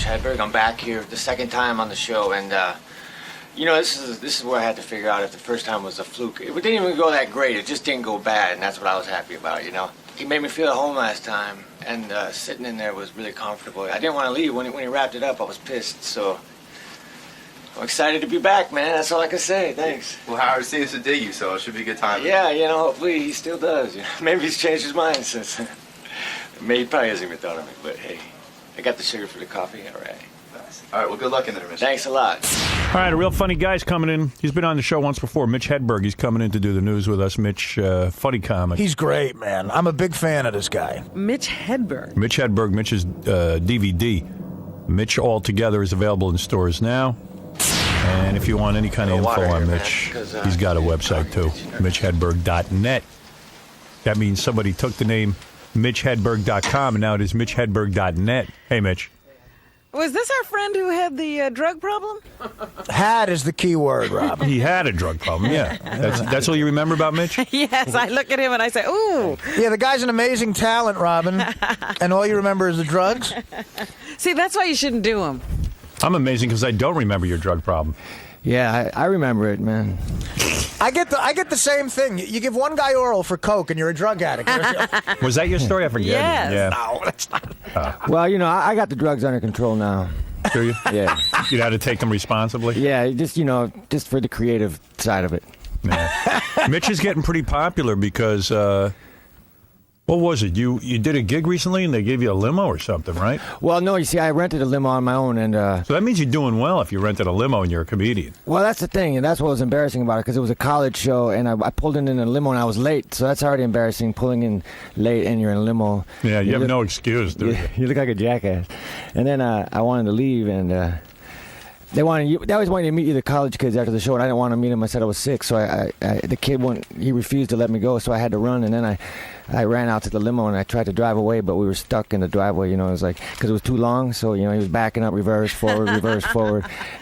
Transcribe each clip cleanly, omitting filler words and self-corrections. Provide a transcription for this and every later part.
Hedberg. I'm back here the second time on the show, and this is where I had to figure out if the first time was a fluke. It didn't even go that great. It just didn't go bad, and that's what I was happy about. He made me feel at home last time, and sitting in there was really comfortable. I didn't want to leave. When he wrapped it up, I was pissed. So I'm excited to be back, man. That's all I can say. Thanks. Well, Howard seems to dig you, so it should be a good time. Yeah, hopefully he still does. Maybe he's changed his mind since. Maybe he probably hasn't even thought of me, but hey, I got the sugar for the coffee. All right. Nice. All right, well, good luck in there, Mitch. Thanks a lot. All right, a real funny guy's coming in. He's been on the show once before. Mitch Hedberg. He's coming in to do the news with us. Mitch, funny comic. He's great, man. I'm a big fan of this guy. Mitch Hedberg. Mitch Hedberg, Mitch's DVD. Mitch Altogether is available in stores now. And if you want any kind of info on Mitch, he's got a website too, MitchHedberg.net. That means somebody took the name MitchHedberg.com and now it is MitchHedberg.net. Hey, Mitch. Was this our friend who had the drug problem? Had is the key word, Rob. He had a drug problem, yeah. That's all you remember about Mitch? Yes, I look at him and I say, ooh. Yeah, the guy's an amazing talent, Robin. And all you remember is the drugs? See, that's why you shouldn't do them. I'm amazing because I don't remember your drug problem. Yeah, I remember it, man. I get the same thing. You give one guy oral for coke and you're a drug addict. Was that your story? I forget. Yes. Yeah. No, that's not. Well, I got the drugs under control now. Do you? Yeah. You had to take them responsibly? Yeah, just for the creative side of it. Yeah. Mitch is getting pretty popular because, what was it? You did a gig recently and they gave you a limo or something, right? Well, no, you see, I rented a limo on my own, and so that means you're doing well if you rented a limo and you're a comedian. well, that's the thing, and that's what was embarrassing about it, because it was a college show, and I pulled in a limo, and I was late, so that's already embarrassing, pulling in late, and you're in a limo. Yeah, you have no excuse, do you? You look like a jackass. And then I wanted to leave, and they always wanted to meet you, the college kids, after the show, and I didn't want to meet him. I said I was sick, so the kid he refused to let me go, so I had to run, and then I ran out to the limo and I tried to drive away, but we were stuck in the driveway. It was like, because it was too long, so he was backing up, reverse forward,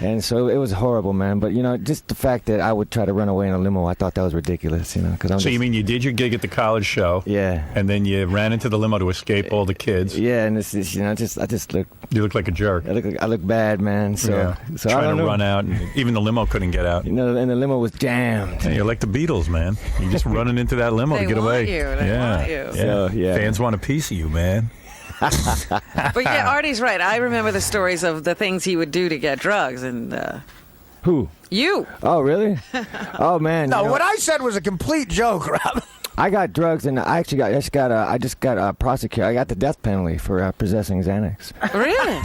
and so it was horrible, man. But just the fact that I would try to run away in a limo, I thought that was ridiculous. So you mean you did your gig at the college show? Yeah. And then you ran into the limo to escape all the kids? Yeah, and it's I just look. You look like a jerk. I look bad, man. So, yeah. so trying I don't to know. run out, and even the limo couldn't get out. And the limo was jammed. Yeah, you're like the Beatles, man. You're just running into that limo to get away. They want you. Yeah. So, yeah. Fans want a piece of you, man. But yeah, Artie's right. I remember the stories of the things he would do to get drugs, and Who? you. Oh, really? Oh, man. No, what I said was a complete joke, Rob. I got drugs, and I just got prosecuted. I got the death penalty for possessing Xanax. Really?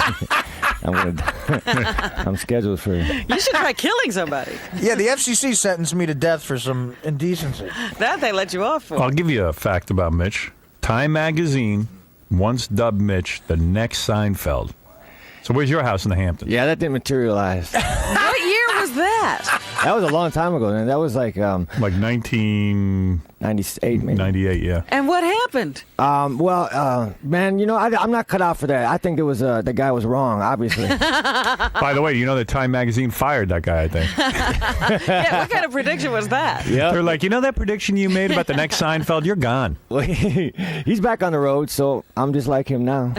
I'm scheduled for. You should try killing somebody. Yeah, the FCC sentenced me to death for some indecency. That they let you off for. I'll give you a fact about Mitch. Time magazine once dubbed Mitch the next Seinfeld. So where's your house in the Hamptons? Yeah, that didn't materialize. What year was that? That was a long time ago, and that was like Like 98, maybe. 98, yeah. And what happened? Man, I'm not cut out for that. I think it was the guy was wrong, obviously. By the way, you know that Time magazine fired that guy, I think. Yeah, what kind of prediction was that? Yeah. They're like, that prediction you made about the next Seinfeld? You're gone. Well, he's back on the road, so I'm just like him now.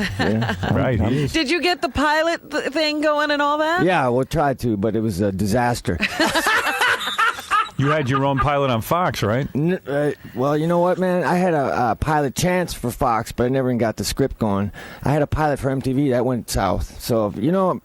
Right. Did you get the pilot thing going and all that? Yeah, we'll try to, but it was a disaster. You had your own pilot on Fox, right? Well, you know what, man? I had a pilot chance for Fox, but I never even got the script going. I had a pilot for MTV that went south. So,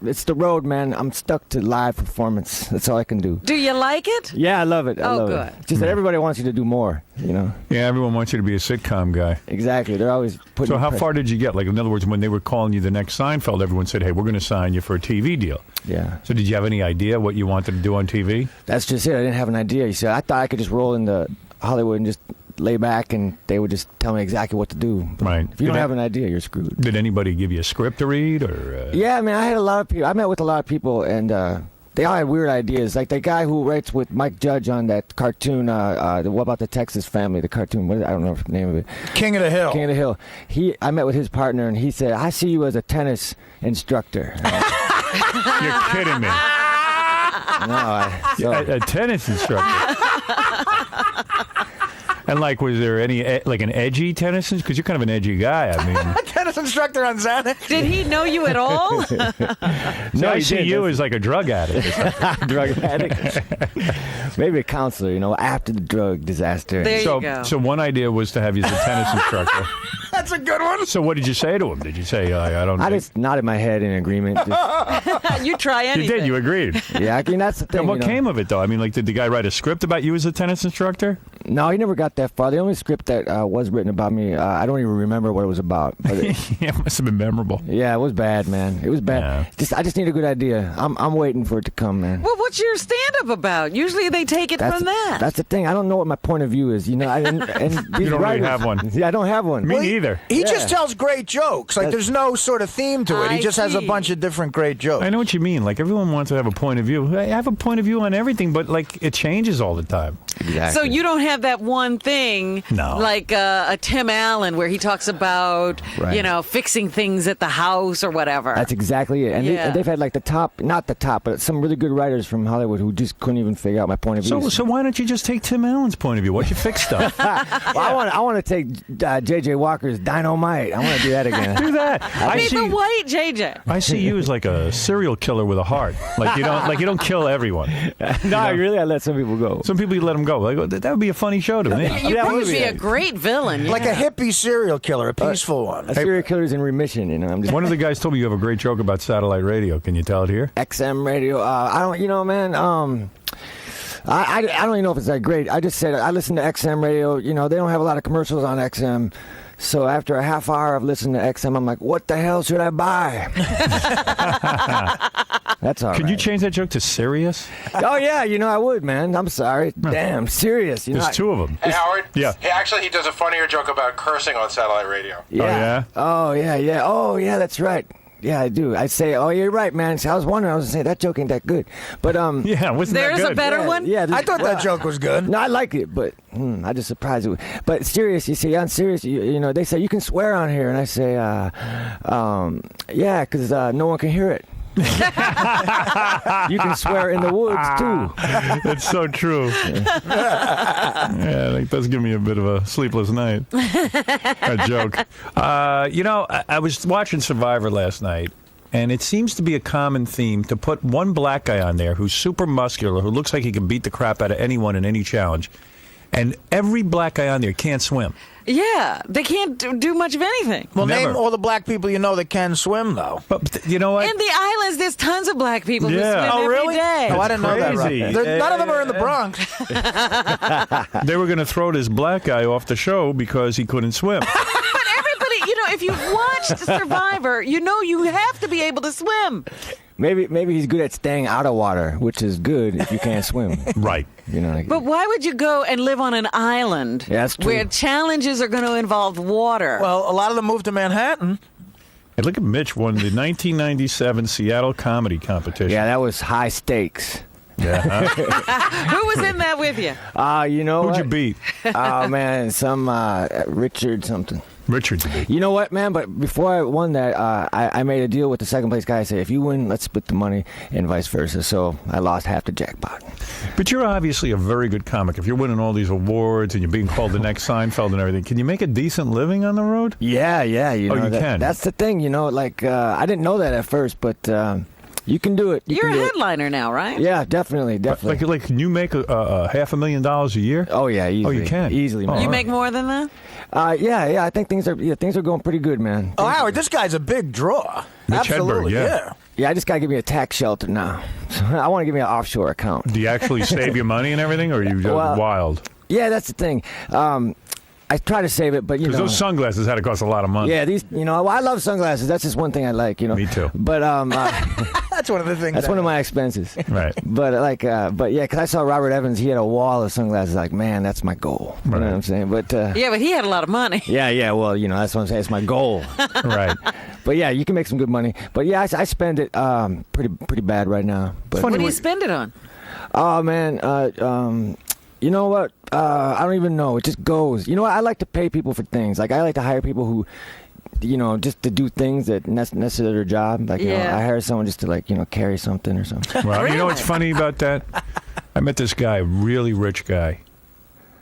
it's the road, man. I'm stuck to live performance. That's all I can do. Do you like it? Yeah, I love it. I love good. it. Just that everybody wants you to do more, Yeah, everyone wants you to be a sitcom guy. Exactly. They're always putting. So how far did you get? Like, in other words, when they were calling you the next Seinfeld, everyone said, hey, we're going to sign you for a TV deal. Yeah. So did you have any idea what you wanted to do on TV? That's just it. I didn't have an idea. You see, I thought I could just roll into Hollywood and just lay back and they would just tell me exactly what to do. But right. If you don't have an idea, you're screwed. Did anybody give you a script to read? Or Yeah, man, I had a lot of people. I met with a lot of people, and they all had weird ideas. Like the guy who writes with Mike Judge on that cartoon, what about the Texas Family, the cartoon, I don't know the name of it. King of the Hill. King of the Hill. I met with his partner, and he said, I see you as a tennis instructor. You're kidding me. No, a tennis instructor. And was there any an edgy tennis? Because you're kind of an edgy guy. I mean, tennis instructor on Xanax? Did he know you at all? No, I see you as like a drug addict. Drug addict. Maybe a counselor, after the drug disaster. There you go. So one idea was to have you as a tennis instructor. That's a good one. So what did you say to him? Did you say, I don't I think... just nodded my head in agreement. You try anything. You did. You agreed. Yeah, I mean, that's the thing. And what came of it, though? I mean, like, did the guy write a script about you as a tennis instructor? No, he never got that far. The only script that was written about me, I don't even remember what it was about. But Yeah, it must have been memorable. yeah, it was bad, man. It was bad. Yeah. I just need a good idea. I'm waiting for it to come, man. Well, what's your stand-up about? Usually they take it from that. That's the thing. I don't know what my point of view is. And You don't really have one. Yeah, I don't have one. Me neither. He just tells great jokes. Like, there's no sort of theme to it. He just has a bunch of different great jokes. I know what you mean. Like, everyone wants to have a point of view. I have a point of view on everything, but, like, it changes all the time. Exactly. So you don't have that one thing, No. like a Tim Allen, where he talks about, Right. fixing things at the house or whatever. That's exactly it. And they've had like not the top, but some really good writers from Hollywood who just couldn't even figure out my point of view. So why don't you just take Tim Allen's point of view? Why'd you fix stuff? Well, I want to take J.J. Walker's Dynamite. I want to do that again. Do that. the white JJ. I see you as like a serial killer with a heart. Like you don't kill everyone. No, I let some people go. Some people you let them go. Like, that would be a funny show to me. You'd Yeah, probably maybe. be a great villain. Like a hippie serial killer, a peaceful one. A serial killer's in remission. I'm just One of the guys told me you have a great joke about satellite radio. Can you tell it here? XM radio. I don't, man. I don't even know if it's that great. I just said I listen to XM radio. They don't have a lot of commercials on XM. So after a half hour of listening to XM, I'm like, what the hell should I buy? That's all right. Could you change that joke to Sirius? Oh, yeah, I would, man. I'm sorry. Damn, serious. There's two of them. Hey, Howard. Yeah. Hey, actually, he does a funnier joke about cursing on satellite radio. Yeah. Oh, yeah? Oh, yeah, that's right. Yeah, I do. I say, oh, you're right, man. So I was wondering. I was saying that joke ain't that good, but Yeah, wasn't that There's good? a better one? Yeah, I thought that joke was good. No, I like it, but I just surprised it. But serious, you see, on serious, they say you can swear on here, and I say, yeah, because no one can hear it. You can swear in the woods too. That's so true. Yeah, that does give me a bit of a sleepless night. A joke. I was watching Survivor last night, and it seems to be a common theme to put one black guy on there who's super muscular, who looks like he can beat the crap out of anyone in any challenge. And every black guy on there can't swim. Yeah, they can't do much of anything. Well, Never. name all the black people you know that can swim, though. But you know what? In the islands, there's tons of black people who Yeah. swim Oh, every really? day. Oh, I didn't know that. crazy. Right. None of them are in the Bronx. They were going to throw this black guy off the show because he couldn't swim. But everybody, if you've watched Survivor, you have to be able to swim. Maybe he's good at staying out of water, which is good if you can't swim. Right. But why would you go and live on an island Yeah, that's true. where challenges are going to involve water? Well, a lot of them moved to Manhattan. Hey, look at Mitch won the 1997 Seattle Comedy Competition. Yeah, that was high stakes. Yeah. Who was in that with you? You know Who'd what? you beat? Oh, man, some Richard something. Richard you beat. You know what, man? But before I won that, I made a deal with the second place guy. I said, if you win, let's split the money, and vice versa. So I lost half the jackpot. But you're obviously a very good comic. If you're winning all these awards and you're being called the next Seinfeld and everything, can you make a decent living on the road? Yeah. You can? That's the thing, I didn't know that at first, but you can do it. You're a can do it. headliner now, right? Yeah, definitely. Like, can you make a $500,000 a year? Oh, yeah, easily. Oh, you can? Easily, man. You make more than that? Yeah, I think things are going pretty good, man. Oh, Howard, this guy's a big draw. Mitch Absolutely, Hedberg, yeah. Yeah, I just got to give me a tax shelter now. I want to give me an offshore account. Do you actually save your money and everything, or are you just wild? Yeah, that's the thing. I try to save it, but Because those sunglasses had to cost a lot of money. Yeah, these. I love sunglasses. That's just one thing I like. Me too. But That's one of the things. that's one of my expenses. Right. But yeah, because I saw Robert Evans. He had a wall of sunglasses. Like, man, that's my goal. You know what I'm saying? But Yeah, but he had a lot of money. yeah. Well, that's what I'm saying. It's my goal. Right. But yeah, you can make some good money. But yeah, I spend it pretty bad right now. But What do you spend it on? oh man, you know what? I don't even know. It just goes. You know what? I like to pay people for things. Like I like to hire people who, just to do things that necessarily their job. Like Yeah. I hire someone just to carry something or something. Well, you know what's funny about that? I met this guy, really rich guy,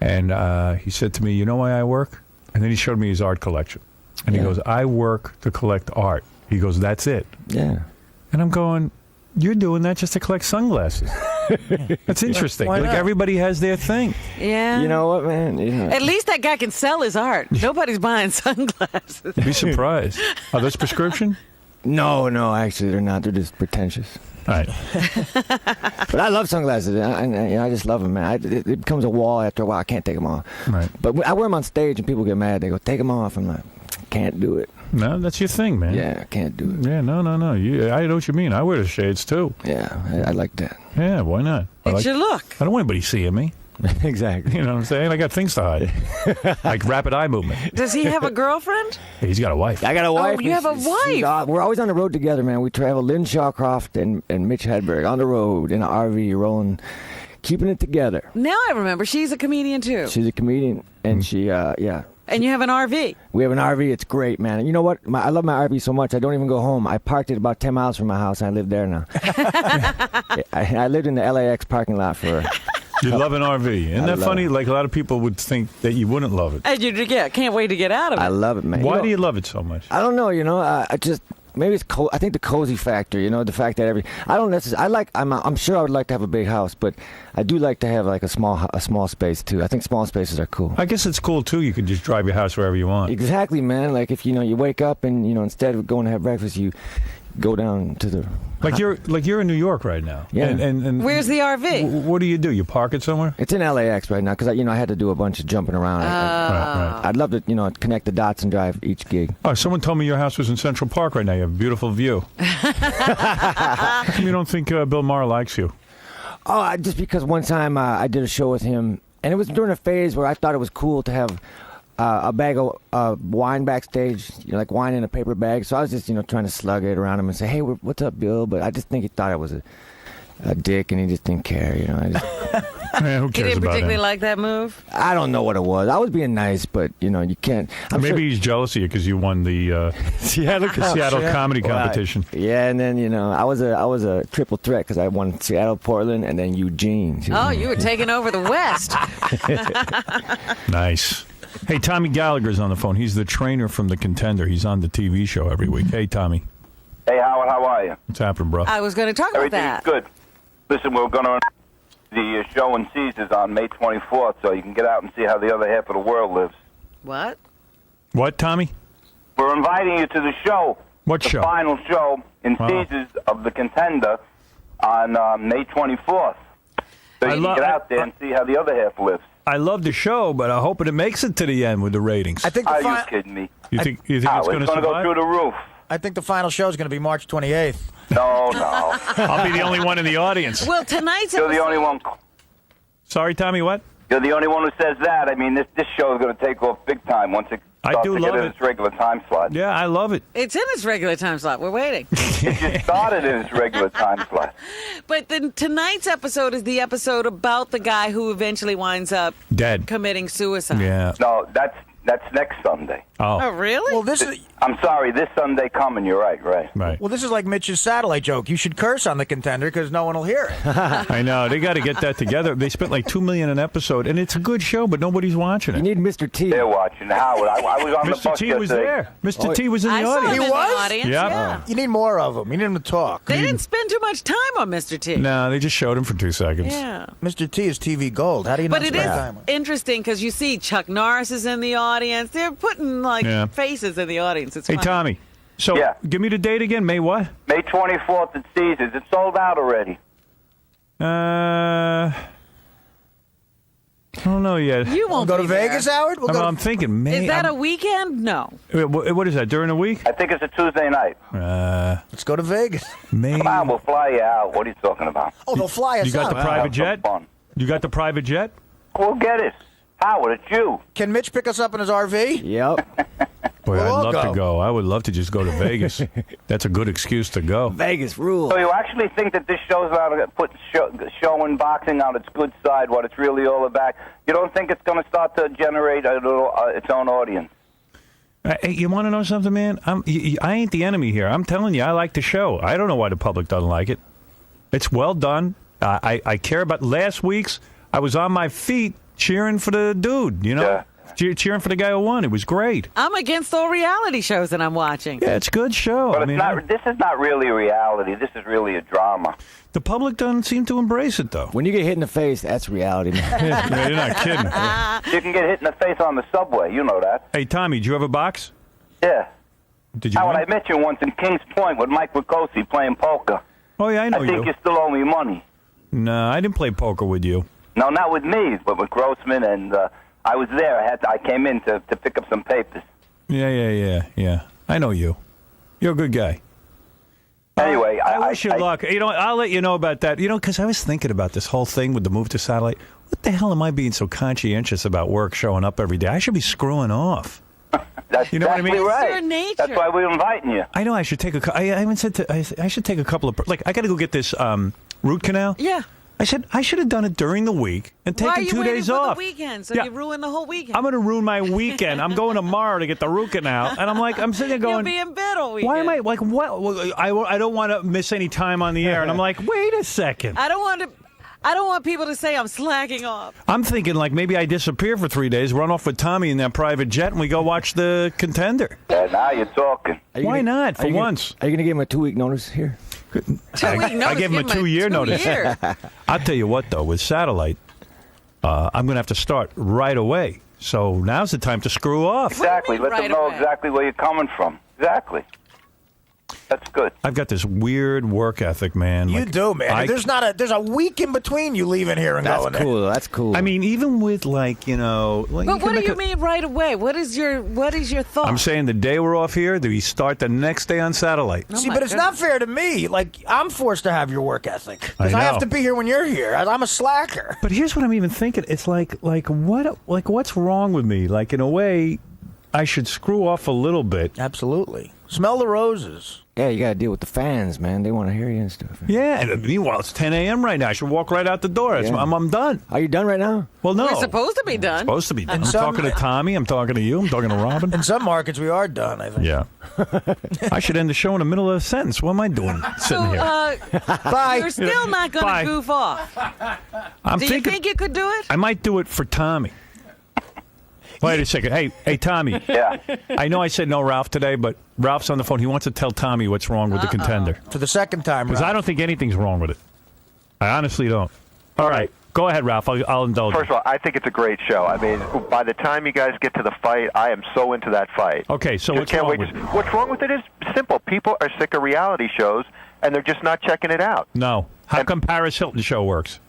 and he said to me, "You know why I work?" And then he showed me his art collection. And he goes, I work to collect art. He goes, that's it. Yeah. And I'm going, you're doing that just to collect sunglasses. That's interesting. Why Like not? everybody has their thing. Yeah. You know what, man? At least that guy can sell his art. Nobody's buying sunglasses. Be surprised. Are those prescription? No, actually, they're not. They're just pretentious. All right. But I love sunglasses. I just love them, man. It becomes a wall after a while. I can't take them off. Right. But I wear them on stage, and people get mad. They go, take them off. I'm like, can't do it. No, that's your thing, man. Yeah, I can't do it. Yeah, no. I know what you mean. I wear the shades, too. Yeah, I like that. Yeah, why not? It's your look. I don't want anybody seeing me. Exactly. You know what I'm saying? I got things to hide. Like rapid eye movement. Does he have a girlfriend? He's got a wife. I got a wife. you have a wife. We're always on the road together, man. We travel. Lynn Shawcroft and Mitch Hedberg on the road in an RV, rolling, keeping it together. Now I remember. She's a comedian, too. She's a comedian, and she, yeah. And you have an RV. We have an RV. It's great, man. And you know what? I love my RV so much, I don't even go home. I parked it about 10 miles from my house, and I live there now. I lived in the LAX parking lot for... You love an RV. Isn't that funny? Like, a lot of people would think that you wouldn't love it. And you can't wait to get out of it. I love it, man. Why do you love it so much? I don't know, I just... Maybe it's I think the cozy factor, the fact that I don't necessarily. I'm sure I would like to have a big house, but I do like to have like a small space too. I think small spaces are cool. I guess it's cool too. You can just drive your house wherever you want. Exactly, man. Like if you wake up and instead of going to have breakfast, you go down to the you're in New York right now. Yeah. And Where's the RV? What do? You park it somewhere? It's in LAX right now because I had to do a bunch of jumping around. Right. I'd love to connect the dots and drive each gig. Oh, someone told me your house was in Central Park right now. You have a beautiful view. How come you don't think Bill Maher likes you? Oh, just because one time I did a show with him, and it was during a phase where I thought it was cool to have a bag of wine backstage, like wine in a paper bag. So I was just, trying to slug it around him and say, hey, what's up, Bill? But I just think he thought I was a dick, and he just didn't care, Man, who He cares didn't about particularly him? like that move? I don't know what it was. I was being nice, but, you can't. Maybe he's jealous of you because you won the Seattle Comedy Competition. Yeah, and then, I was a triple threat because I won Seattle, Portland, and then Eugene. Oh, you were taking over the West. Nice. Hey, Tommy Gallagher's on the phone. He's the trainer from The Contender. He's on the TV show every week. Hey, Tommy. Hey, Howard, how are you? What's happening, bro? I was going to talk about Everything's that. good. Listen, we're going to the show in Caesars on May 24th, so you can get out and see how the other half of the world lives. What? What, Tommy? We're inviting you to the show. What the show? The final show in Caesars of The Contender on May 24th. So you can get out there and see how the other half lives. I love the show, but I'm hoping it makes it to the end with the ratings. I think. Are you kidding me? You think it's going to go survive? through the roof. I think the final show is going to be March 28th. No. I'll be the only one in the audience. Well, tonight's You're the only one. Sorry, Tommy, what? You're the only one who says that. I mean, this show is going to take off big time once it starts to get in its regular time slot. Yeah, I love it. It's in its regular time slot. We're waiting. It just started in its regular time slot. But then tonight's episode is the episode about the guy who eventually winds up dead, committing suicide. Yeah. No, that's next Sunday. Oh, really? Well, this is. I'm sorry, this Sunday coming. You're right. Right. Well, this is like Mitch's satellite joke. You should curse on The Contender because no one will hear it. I know. They got to get that together. They spent like $2 million an episode, and it's a good show, but nobody's watching it. You need Mr. T. They're watching. Howard, I was on the Mr. bus T yesterday. was there. Mr. T was in the I saw audience. him He in was? the audience. Yep. Yeah. You need more of them. You need him to talk. They didn't spend too much time on Mr. T. No, they just showed him for 2 seconds. Yeah. Mr. T is TV gold. How do you not But it spend is time on? interesting because you see Chuck Norris is in the audience. They're putting like faces in the audience. It's Hey, funny. Tommy. So, give me the date again. May what? May 24th at Caesars. It's sold out already. I don't know yet. You won't go be to Vegas, there. Howard? I'm thinking May. Is that a weekend? No. What is that, during the week? I think it's a Tuesday night. Let's go to Vegas. May. Come on, we'll fly you out. What are you talking about? Oh, they'll fly us You got out. the private jet? Fun. You got the private jet? We'll get it. Howard, it's you. Can Mitch pick us up in his RV? Yep. Boy, We'll all I'd love go. to go. I would love to just go to Vegas. That's a good excuse to go. Vegas rule. So you actually think that this show's not put showing boxing on its good side, what it's really all about? You don't think it's going to start to generate a little its own audience? Hey, you want to know something, man? I ain't the enemy here. I'm telling you, I like the show. I don't know why the public doesn't like it. It's well done. I care about last week's. I was on my feet cheering for the dude, Yeah. cheering for the guy who won. It was great. I'm against all reality shows that I'm watching. Yeah, it's a good show. But this is not really reality. This is really a drama. The public doesn't seem to embrace it, though. When you get hit in the face, that's reality, man. Yeah, you're not kidding. You can get hit in the face on the subway. You know that. Hey, Tommy, did you have a box? Yeah. Did you? Howard, I met you once in Kings Point with Mike Ricosi playing poker. Oh, yeah, I know I think you still owe me money. No, I didn't play poker with you. No, not with me, but with Grossman, and I was there. I came in to pick up some papers. Yeah. I know you. You're a good guy. Anyway, I wish you luck. You know, I'll let you know about that. You know, because I was thinking about this whole thing with the move to satellite. What the hell am I being so conscientious about work showing up every day? I should be screwing off. That's you know exactly what I mean? right. It's your nature. That's why we're inviting you. I know I should take I haven't said I should take a couple of I got to go get this root canal. Yeah. I said I should have done it during the week and Why are taken you 2 waiting days for off. the weekend? So Yeah. you ruin the whole weekend. I'm going to ruin my weekend. I'm going tomorrow to get the root canal, and I'm sitting there going, You'll be in bed all weekend. why am I like what? I don't want to miss any time on the air, and I'm like, wait a second. I don't want people to say I'm slacking off. I'm thinking like maybe I disappear for 3 days, run off with Tommy in that private jet, and we go watch the Contender. Yeah, now you're talking. Why not? For once. Are you going to give him a 2-week notice here? 2 week notice. I gave him a 2-year notice. Year. I'll tell you what, though, with satellite, I'm going to have to start right away. So now's the time to screw off. Exactly. What Let do you them mean know right away? exactly where you're coming from. Exactly. That's good. I've got this weird work ethic, man. You Like, do, man. There's a week in between you leaving here and That's going cool. That's cool. I mean, even with like, you know, like But you can what do make you a- mean right away? What is your thought? I'm saying the day we're off here, we start the next day on satellite. See, my but it's not fair to me. Like, I'm forced to have your work ethic. Because I I have know. to be here when you're here. I'm a slacker. But here's what I'm even thinking. It's like what's wrong with me? Like in a way, I should screw off a little bit. Absolutely. Smell the roses. yeah, you got to deal with the fans, man. They want to hear you and stuff. Yeah, and meanwhile it's 10 a.m. right now. I should walk right out the door. Yeah. I'm done. Are you done right now? Well, no. We're supposed to be done. Supposed to be done. And I'm some- talking to Tommy. I'm talking to you. I'm talking to Robin. In some markets, we are done, I think. Yeah. I should end the show in the middle of a sentence. What am I doing sitting here? Bye. You're still not going Bye. to goof off. I'm Do you thinking think you could do it? I might do it for Tommy. Wait a second. Hey, Tommy. Yeah. I know I said no Ralph today, but Ralph's on the phone. He wants to tell Tommy what's wrong with the Contender. For the second time, Because Ralph. I don't think anything's wrong with it. I honestly don't. All right. Go ahead, Ralph. I'll indulge First you. of all, I think it's a great show. I mean, by the time you guys get to the fight, I am so into that fight. Okay, so Just what's can't wrong wait with to- it? What's wrong with it is simple. People are sick of reality shows, and they're just not checking it out. No. How come Paris Hilton show works?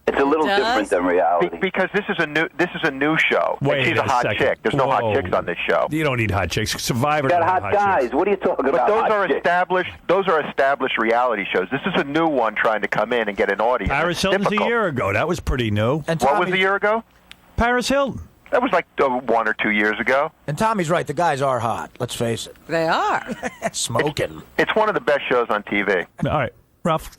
It's a little Does? different than reality. Because this is a new show. Wait and she's a hot second. chick. There's no Whoa. hot chicks on this show. You don't need hot chicks. Survivor. You got don't have hot guys. chicks. What are you talking But about? those hot are chicks? established. Those are established reality shows. This is a new one trying to come in and get an audience. Paris It's Hilton's a difficult. year ago. That was pretty new. And What was Tommy- a year ago? Paris Hilton. That was like 1 or 2 years ago. And Tommy's right. The guys are hot. Let's face it. They are. Smoking. It's one of the best shows on TV. All right. Ralph,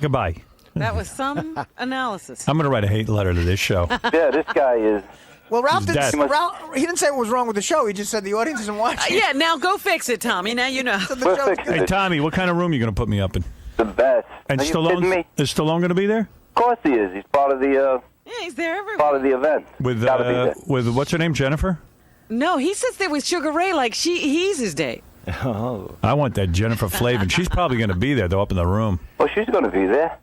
goodbye. That was some analysis. I'm going to write a hate letter to this show. Yeah, this guy is. Well, Ralph He's didn't, dead. Ralph, he didn't say what was wrong with the show. He just said the audience isn't watching. Yeah, now go fix it, Tommy. Now you know. So the We're show's fixing good. Hey, Tommy, what kind of room are you going to put me up in? The best. And Are you kidding me? Is Stallone going to be there? Of course he is. He's part of the Yeah, he's there everywhere. part of the event. With Gotta be there. with what's her name, Jennifer? No, he sits there with Sugar Ray like he's his date. Oh. I want that Jennifer Flavin. She's probably going to be there, though, up in the room. Well, she's going to be there.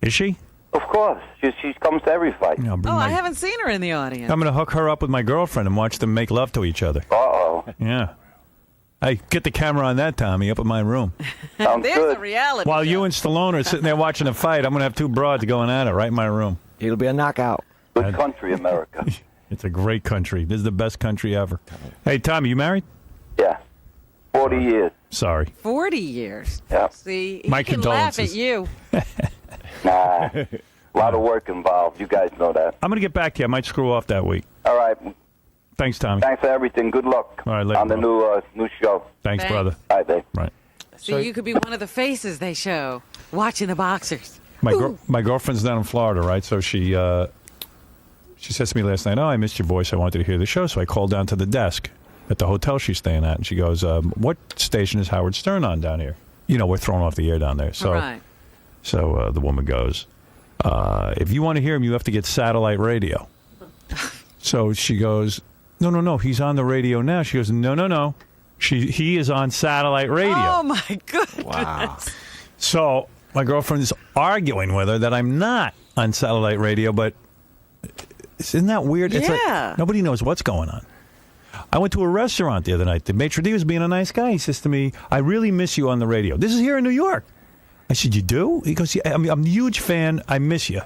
Is she? Of course. She comes to every fight. Yeah, I'll bring Oh, my- I haven't seen her in the audience. I'm going to hook her up with my girlfriend and watch them make love to each other. Uh-oh. Yeah. Hey, get the camera on that, Tommy, up in my room. Sounds There's good. a reality. While show. you and Stallone are sitting there watching a fight, I'm going to have two broads going at it right in my room. It'll be a knockout. Good country, America. It's a great country. This is the best country ever. Hey, Tommy, you married? Yeah. 40 years. Sorry. 40 years. Yeah. See, he My can laugh at condolences. you. Nah. A lot of work involved. You guys know that. I'm going to get back to you. I might screw off that week. All right. Thanks, Tommy. Thanks for everything. Good luck All right, later, on the new show. Thanks, Thanks. brother. All right, babe. Right. So you could be one of the faces they show watching the boxers. My girlfriend's down in Florida, right? So she says to me last night, "Oh, I missed your voice. I wanted to hear the show." So I called down to the desk at the hotel she's staying at, and she goes, "What station is Howard Stern on down here?" You know, we're thrown off the air down there. So, Right. so the woman goes, "If you want to hear him, you have to get satellite radio." So she goes, No, he's on the radio now. She goes, no. He is on satellite radio. Oh, my goodness. Wow. So my girlfriend is arguing with her that I'm not on satellite radio, but isn't that weird? Yeah. It's like nobody knows what's going on. I went to a restaurant the other night. The maitre d' was being a nice guy. He says to me, I really miss you on the radio. This is here in New York. I said, you do? He goes, yeah, I'm a huge fan. I miss you.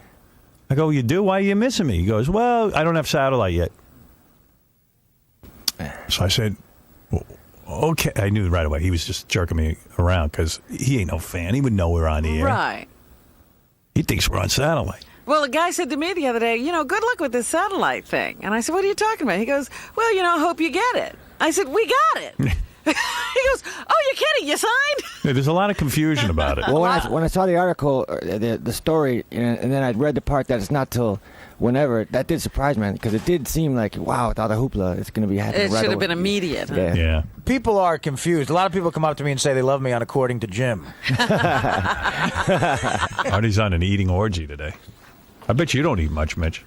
I go, you do? Why are you missing me? He goes, well, I don't have satellite yet. So I said, well, okay. I knew right away. He was just jerking me around because he ain't no fan. He would know we're on the air. Right. He thinks we're on satellite. Well, a guy said to me the other day, good luck with this satellite thing. And I said, what are you talking about? He goes, well, I hope you get it. I said, we got it. He goes, oh, you're kidding? You signed? Yeah, there's a lot of confusion about it. Well, when I saw the article, the story, and then I'd read the part that it's not till whenever, that did surprise me, because it did seem like, wow, with all the hoopla, it's going to be happening It right should have away. been immediate. Huh? Yeah. People are confused. A lot of people come up to me and say they love me on According to Jim. Artie's on an eating orgy today. I bet you don't eat much, Mitch.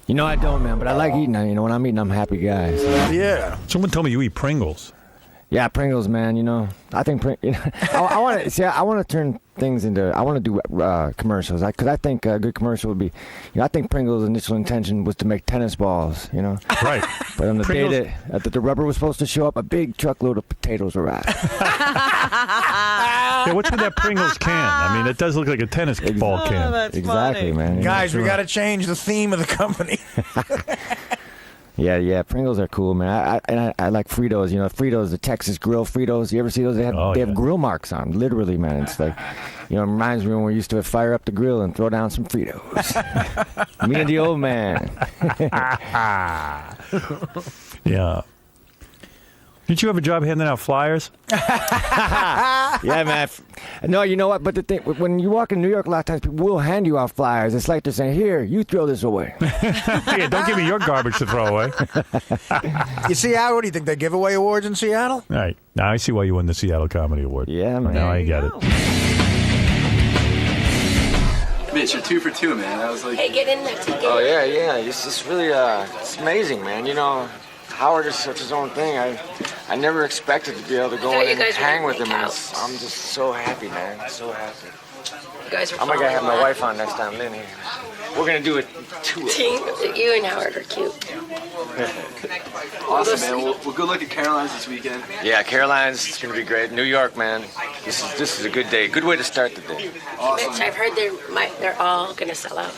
I don't, man, but I like eating. When I'm eating, I'm a happy guy. So. Yeah. Someone told me you eat Pringles. Yeah, Pringles, man. I think I want to see. I want to turn things into. I want to do commercials because I think a good commercial would be. I think Pringles' initial intention was to make tennis balls. Right. But on the Pringles- day that the rubber was supposed to show up, a big truckload of potatoes arrived. Yeah, what's with that Pringles can? I mean, it does look like a tennis ball can. That's Exactly, funny. man. Guys, we got to change the theme of the company. Yeah, Pringles are cool, man. I like Fritos. Fritos, the Texas grill Fritos. You ever see those? They have grill marks on 'em, literally, man. It's like, it reminds me when we used to fire up the grill and throw down some Fritos. Me and the old man. Yeah. Didn't you have a job handing out flyers? Yeah, man. No, you know what? But the thing, when you walk in New York, a lot of times people will hand you out flyers. It's like they're saying, "Here, you throw this away." Yeah, don't give me your garbage to throw away. You see, Howard, what do you think they give away awards in Seattle? All right. Now I see why you won the Seattle Comedy Award. Yeah, man. Now I get it. Mitch, you're 2 for 2, man. That was like. Hey, get in there. Oh, yeah. It's just really, it's amazing, man. Howard is such his own thing. I never expected to be able to go in and hang with him. And I'm just so happy, man. So happy. You guys are I'm gonna have my wife on next time, Lynn. We're gonna do it too. team. You and Howard are cute. Awesome, man. Well, good luck at Caroline's this weekend. Yeah, Caroline's, it's gonna be great. New York, man. This is a good day. Good way to start the day. Awesome. Mitch, I've heard they're all gonna sell out.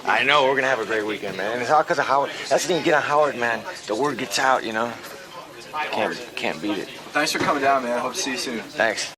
I know, we're gonna have a great weekend, man. And it's all because of Howard. That's the thing, you get on Howard, man. The word gets out, Can't beat it. Thanks for coming down, man. I hope to see you soon. Thanks.